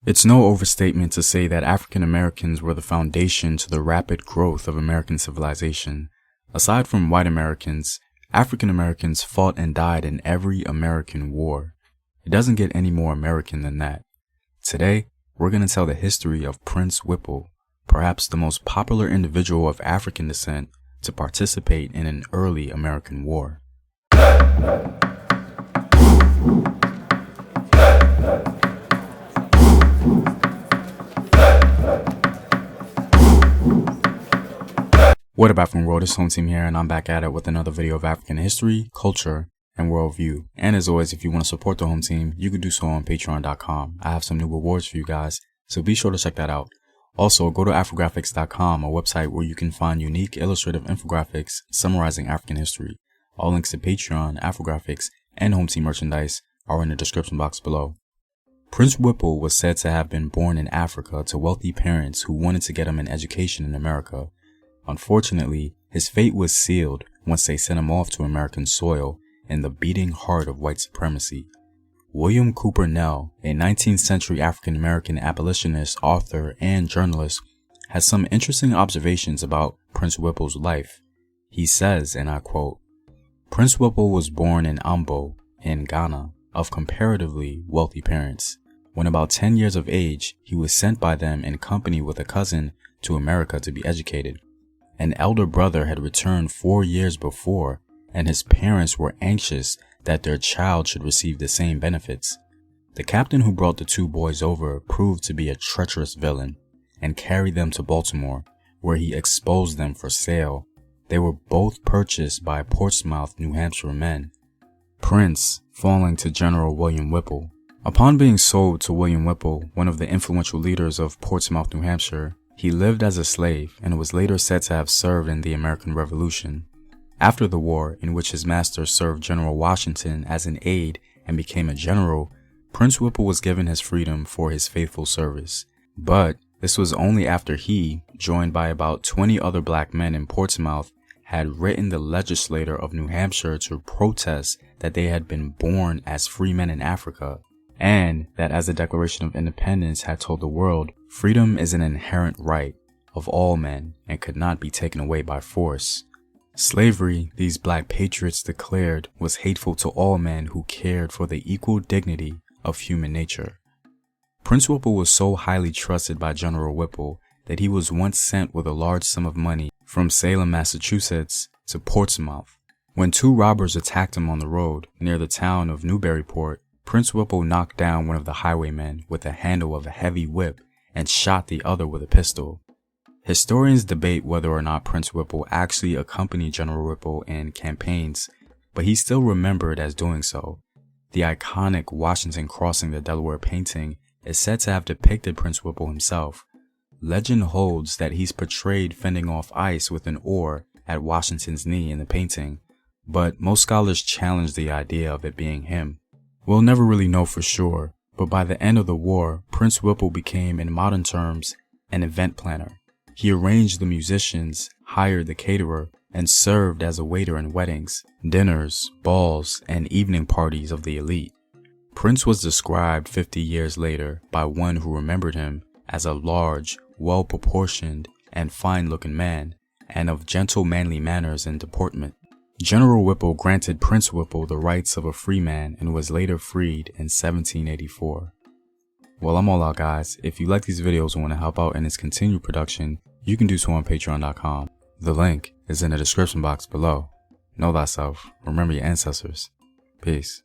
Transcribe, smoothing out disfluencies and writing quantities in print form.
It's no overstatement to say that African Americans were the foundation to the rapid growth of American civilization. Aside from white Americans, African Americans fought and died in every American war. It doesn't get any more American than that. Today, we're going to tell the history of Prince Whipple, perhaps the most popular individual of African descent to participate in an early American war. What up, African world? It's Home Team here, and I'm back at it with another video of African history, culture, and worldview. And as always, if you want to support the Home Team, you can do so on patreon.com. I have some new rewards for you guys, so be sure to check that out. Also, go to Afrographics.com, a website where you can find unique illustrative infographics summarizing African history. All links to Patreon, Afrographics, and Home Team merchandise are in the description box below. Prince Whipple was said to have been born in Africa to wealthy parents who wanted to get him an education in America. Unfortunately, his fate was sealed once they sent him off to American soil in the beating heart of white supremacy. William Cooper Nell, a 19th century African American abolitionist, author, and journalist, has some interesting observations about Prince Whipple's life. He says, and I quote, "Prince Whipple was born in Ambo, in Ghana, of comparatively wealthy parents. When about 10 years of age, he was sent by them in company with a cousin to America to be educated. An elder brother had returned 4 years before, and his parents were anxious that their child should receive the same benefits. The captain who brought the two boys over proved to be a treacherous villain, and carried them to Baltimore, where he exposed them for sale. They were both purchased by Portsmouth, New Hampshire men. Prince falling to General William Whipple. Upon being sold to William Whipple, one of the influential leaders of Portsmouth, New Hampshire, he lived as a slave and was later said to have served in the American Revolution. After the war, in which his master served General Washington as an aide and became a general, Prince Whipple was given his freedom for his faithful service. But this was only after he, joined by about 20 other black men in Portsmouth, had written the legislature of New Hampshire to protest that they had been born as free men in Africa, and that as the Declaration of Independence had told the world, freedom is an inherent right of all men and could not be taken away by force. Slavery, these black patriots declared, was hateful to all men who cared for the equal dignity of human nature. Prince Whipple was so highly trusted by General Whipple that he was once sent with a large sum of money from Salem, Massachusetts to Portsmouth. When two robbers attacked him on the road near the town of Newburyport, Prince Whipple knocked down one of the highwaymen with the handle of a heavy whip and shot the other with a pistol. Historians debate whether or not Prince Whipple actually accompanied General Whipple in campaigns, but he's still remembered as doing so. The iconic Washington crossing the Delaware painting is said to have depicted Prince Whipple himself. Legend holds that he's portrayed fending off ice with an oar at Washington's knee in the painting, but most scholars challenge the idea of it being him. We'll never really know for sure, but by the end of the war, Prince Whipple became, in modern terms, an event planner. He arranged the musicians, hired the caterer, and served as a waiter in weddings, dinners, balls, and evening parties of the elite. Prince was described 50 years later by one who remembered him as a large, well-proportioned, and fine-looking man, and of gentle manly manners and deportment. General Whipple granted Prince Whipple the rights of a free man and was later freed in 1784. Well, I'm all out, guys. If you like these videos and want to help out in its continued production, you can do so on patreon.com. The link is in the description box below. Know thyself. Remember your ancestors. Peace.